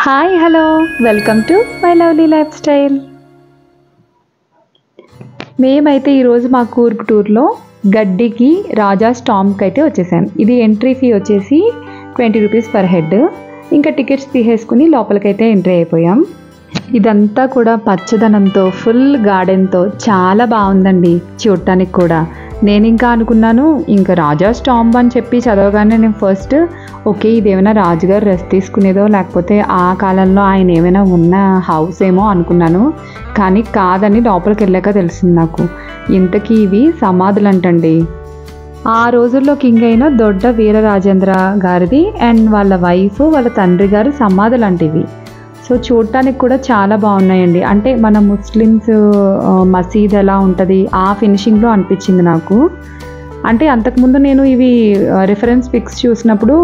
Hi hello welcome to my lovely life style. మేమైతే ఈరోజు మా కూర్గ్ టూర్లో గడ్డికి రాజాస్ టాంబ్కి అయితే వచ్చేసాం. ఇది ఎంట్రీ ఫీ వచ్చేసి 20 రూపీస్ పర్ హెడ్. ఇంకా టికెట్స్ తీసేసుకుని లోపలికైతే ఎంట్రీ అయిపోయాం. ఇదంతా కూడా పచ్చదనంతో ఫుల్ గార్డెన్తో చాలా బాగుందండి చూడటానికి కూడా. నేను ఇంకా అనుకున్నాను ఇంకా రాజాస్ టాంబ్ అని చెప్పి చదవగానే నేను ఫస్ట్ ఓకే ఇదేమైనా రాజుగారు రెస్ట్ తీసుకునేదో లేకపోతే ఆ కాలంలో ఆయన ఏమైనా ఉన్న హౌస్ ఏమో అనుకున్నాను. కానీ కాదని లోపలికి వెళ్ళాక తెలిసింది నాకు ఇంతకీ ఇవి సమాధులు అంటండి. ఆ రోజుల్లో కింగ్ అయిన దొడ్డ వీరరాజేంద్ర గారిది అండ్ వాళ్ళ వైఫ్ వాళ్ళ తండ్రి గారు సమాధులు అంటివి. సో చూడటానికి కూడా చాలా బాగున్నాయండి. అంటే మన ముస్లిమ్స్ మసీద్ ఎలా ఉంటుంది ఆ ఫినిషింగ్లో అనిపించింది నాకు. అంటే అంతకుముందు నేను ఇవి రిఫరెన్స్ పిక్స్ చూసినప్పుడు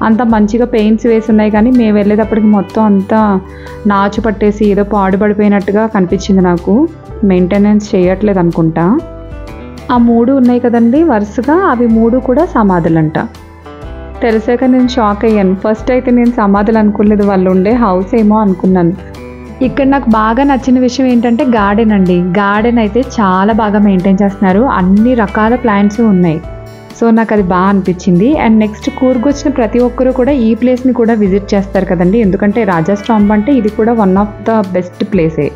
అంత మంచిగా పెయింట్స్ వేసి ఉన్నాయి, కానీ మేము వెళ్ళేటప్పటికి మొత్తం అంతా నాచు పట్టేసి ఏదో పాడుపడిపోయినట్టుగా కనిపించింది నాకు. మెయింటెనెన్స్ చేయట్లేదు అనుకుంటా. ఆ 3 ఉన్నాయి కదండి వరుసగా, అవి 3 కూడా సమాధులంట. తెలిసాక నేను షాక్ అయ్యాను. ఫస్ట్ అయితే నేను సమాధులు అనుకోలేదు, వాళ్ళు ఉండే హౌస్ ఏమో అనుకున్నాను. ఇక్కడ నాకు బాగా నచ్చిన విషయం ఏంటంటే గార్డెన్ అండి. గార్డెన్ అయితే చాలా బాగా మెయింటైన్ చేస్తున్నారు, అన్ని రకాల ప్లాంట్స్ ఉన్నాయి. సో నాకు అది బాగా అనిపించింది. అండ్ నెక్స్ట్ కూర్గ్ వచ్చిన ప్రతి ఒక్కరూ కూడా ఈ ప్లేస్ని కూడా విజిట్ చేస్తారు కదండి, ఎందుకంటే రాజాస్ టాంబ్ అంటే ఇది కూడా వన్ ఆఫ్ ద బెస్ట్ ప్లేసే.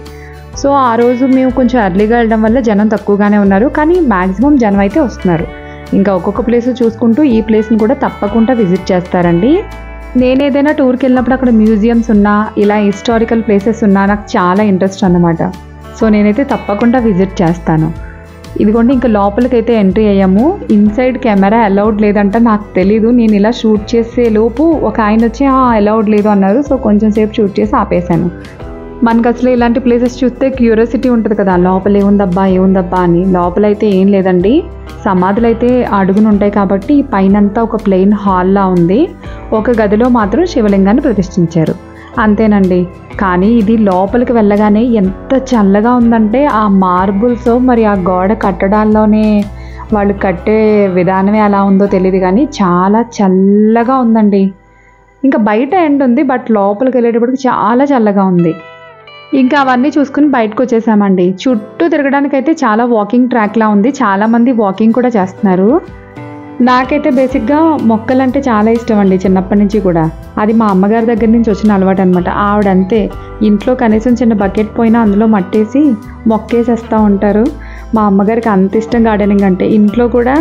సో ఆ రోజు మేము కొంచెం ఎర్లీగా వెళ్ళడం వల్ల జనం తక్కువగానే ఉన్నారు, కానీ మ్యాక్సిమం జనం అయితే వస్తున్నారు. ఇంకా ఒక్కొక్క ప్లేస్ చూసుకుంటూ ఈ ప్లేస్ని కూడా తప్పకుండా విజిట్ చేస్తారండి. నేను ఏదైనా టూర్కి వెళ్ళినప్పుడు అక్కడ మ్యూజియంస్ ఉన్నా ఇలా హిస్టారికల్ ప్లేసెస్ ఉన్నా నాకు చాలా ఇంట్రెస్ట్ అన్నమాట. సో నేనైతే తప్పకుండా విజిట్ చేస్తాను. ఇదిగోండి ఇంకా లోపలికైతే ఎంట్రీ అయ్యాము. ఇన్సైడ్ కెమెరా అలౌడ్ లేదంట, నాకు తెలీదు. నేను ఇలా షూట్ చేసే లోపు ఒక ఆయన వచ్చి అలౌడ్ లేదు అన్నారు. సో కొంచెం సేపు షూట్ చేసి ఆపేశాను. మనకు అసలు ఇలాంటి ప్లేసెస్ చూస్తే క్యూరియాసిటీ ఉంటుంది కదా, లోపల ఏముందబ్బా అని. లోపలైతే ఏం లేదండి, సమాధులు అయితే అడుగును ఉంటాయి కాబట్టి పైనంతా ఒక ప్లెయిన్ హాల్లా ఉంది. ఒక గదిలో మాత్రం శివలింగాన్ని ప్రతిష్ఠించారు, అంతేనండి. కానీ ఇది లోపలికి వెళ్ళగానే ఎంత చల్లగా ఉందంటే ఆ మార్బుల్స్ మరి ఆ గోడ కట్టడాల్లోనే వాళ్ళు కట్టే విధానమే అలా ఉందో తెలియదు, కానీ చాలా చల్లగా ఉందండి. ఇంకా బయట ఎండ్ ఉంది, బట్ లోపలికి వెళ్ళేటప్పటికి చాలా చల్లగా ఉంది. ఇంకా అవన్నీ చూసుకుని బయటకు వచ్చేసామండి. చుట్టూ తిరగడానికి అయితే చాలా వాకింగ్ ట్రాక్లా ఉంది, చాలామంది వాకింగ్ కూడా చేస్తున్నారు. నాకైతే బేసిక్గా మొక్కలంటే చాలా ఇష్టం అండి చిన్నప్పటి నుంచి కూడా. అది మా అమ్మగారి దగ్గర నుంచి వచ్చిన అలవాటు అనమాట. ఆవిడంతే ఇంట్లో కనీసం చిన్న బకెట్ పోయినా అందులో మట్టేసి మొక్కేసేస్తూ ఉంటారు. మా అమ్మగారికి అంత ఇష్టం గార్డెనింగ్ అంటే. ఇంట్లో కూడా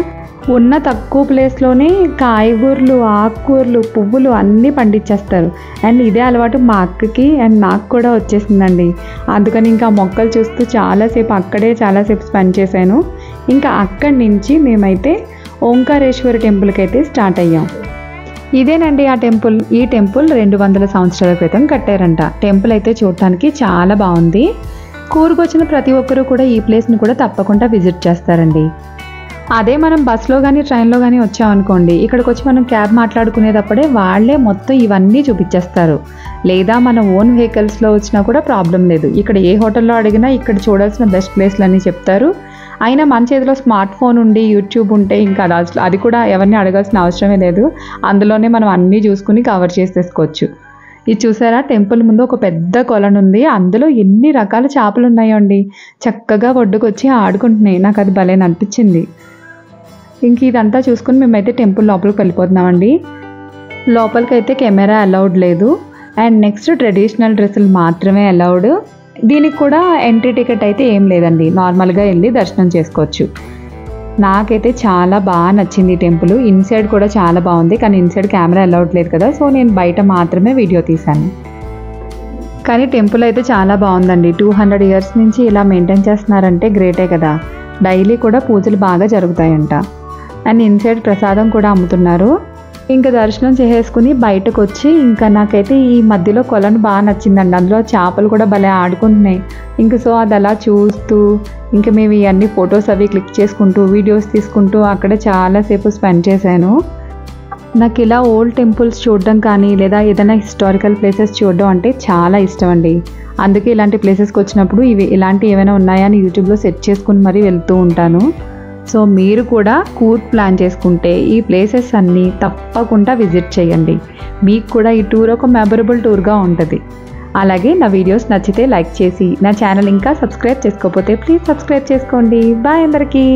ఉన్న తక్కువ ప్లేస్లోనే కాయగూరలు, ఆకుకూరలు, పువ్వులు అన్నీ పండించేస్తారు. అండ్ ఇదే అలవాటు మా అక్కకి అండ్ నాకు కూడా వచ్చేసిందండి. అందుకని ఇంకా మొక్కలు చూస్తూ చాలాసేపు స్పెండ్ చేశాను. ఇంకా అక్కడి నుంచి మేమైతే ఓంకారేశ్వర టెంపుల్కి అయితే స్టార్ట్ అయ్యాం. ఇదేనండి ఆ టెంపుల్. ఈ టెంపుల్ 200 సంవత్సరాల క్రితం కట్టారంట. టెంపుల్ అయితే చూడటానికి చాలా బాగుంది. కూర్గ్ వచ్చిన ప్రతి ఒక్కరూ కూడా ఈ ప్లేస్ని కూడా తప్పకుండా విజిట్ చేస్తారండి. అదే మనం బస్లో కానీ ట్రైన్లో కానీ వచ్చామనుకోండి, ఇక్కడికి వచ్చి మనం క్యాబ్ మాట్లాడుకునేటప్పుడే వాళ్ళే మొత్తం ఇవన్నీ చూపించేస్తారు. లేదా మన ఓన్ వెహికల్స్లో వచ్చినా కూడా ప్రాబ్లం లేదు. ఇక్కడ ఏ హోటల్లో అడిగినా ఇక్కడ చూడాల్సిన బెస్ట్ ప్లేస్లు అన్నీ చెప్తారు. అయినా మన చేతిలో స్మార్ట్ ఫోన్ ఉండి యూట్యూబ్ ఉంటే ఇంకా అది కూడా ఎవరిని అడగాల్సిన అవసరమే లేదు. అందులోనే మనం అన్నీ చూసుకుని కవర్ చేసేసుకోవచ్చు. ఇది చూసారా, టెంపుల్ ముందు ఒక పెద్ద కొలను ఉంది. అందులో ఎన్ని రకాల చేపలు ఉన్నాయో అండి. చక్కగా ఒడ్డుకొచ్చి ఆడుకుంటున్నాయి. నాకు అది భలే అనిపించింది. ఇంక ఇదంతా చూసుకుని మేమైతే టెంపుల్ లోపలికి వెళ్ళిపోతున్నామండి. లోపలికైతే కెమెరా అలౌడ్ లేదు. అండ్ నెక్స్ట్ ట్రెడిషనల్ డ్రెస్సులు మాత్రమే అలౌడ్. దీనికి కూడా ఎంట్రీ టికెట్ అయితే ఏం లేదండి, నార్మల్గా వెళ్ళి దర్శనం చేసుకోవచ్చు. నాకైతే చాలా బాగా నచ్చింది ఈ టెంపుల్. ఇన్సైడ్ కూడా చాలా బాగుంది, కానీ ఇన్సైడ్ కెమెరా అలౌడ్ లేదు కదా, సో నేను బయట మాత్రమే వీడియో తీశాను. కానీ టెంపుల్ అయితే చాలా బాగుందండి. 200 ఇయర్స్ నుంచి ఇలా మెయింటైన్ చేస్తున్నారంటే గ్రేటే కదా. డైలీ కూడా పూజలు బాగా జరుగుతాయంట. అండ్ ఇన్సైడ్ ప్రసాదం కూడా అమ్ముతున్నారు. ఇంకా దర్శనం చేసేసుకుని బయటకు వచ్చి ఇంకా నాకైతే ఈ మధ్యలో కొలను బాగా నచ్చిందండి. అందులో చేపలు కూడా భలే ఆడుకుంటున్నాయి. ఇంక సో అది అలా చూస్తూ ఇంకా మేము ఇవన్నీ ఫొటోస్ అవి క్లిక్ చేసుకుంటూ వీడియోస్ తీసుకుంటూ అక్కడ చాలాసేపు స్పెండ్ చేశాను. నాకు ఇలా ఓల్డ్ టెంపుల్స్ చూడడం కానీ లేదా ఏదైనా హిస్టారికల్ ప్లేసెస్ చూడడం అంటే చాలా ఇష్టం అండి. అందుకే ఇలాంటి ప్లేసెస్కి వచ్చినప్పుడు ఇలాంటివి ఏమైనా ఉన్నాయా అని యూట్యూబ్లో సెర్చ్ చేసుకుని మరీ వెళ్తూ ఉంటాను. సో మీరు కూడా కూర్గ్ ప్లాన్ చేసుకుంటే ఈ ప్లేసెస్ అన్నీ తప్పకుండా విజిట్ చేయండి. మీకు కూడా ఈ టూర్ ఒక మెమరబుల్ టూర్గా ఉంటుంది. అలాగే నా వీడియోస్ నచ్చితే లైక్ చేసి, నా ఛానల్ ఇంకా సబ్స్క్రైబ్ చేసుకోకపోతే ప్లీజ్ సబ్స్క్రైబ్ చేసుకోండి. బాయ్ అందరికీ.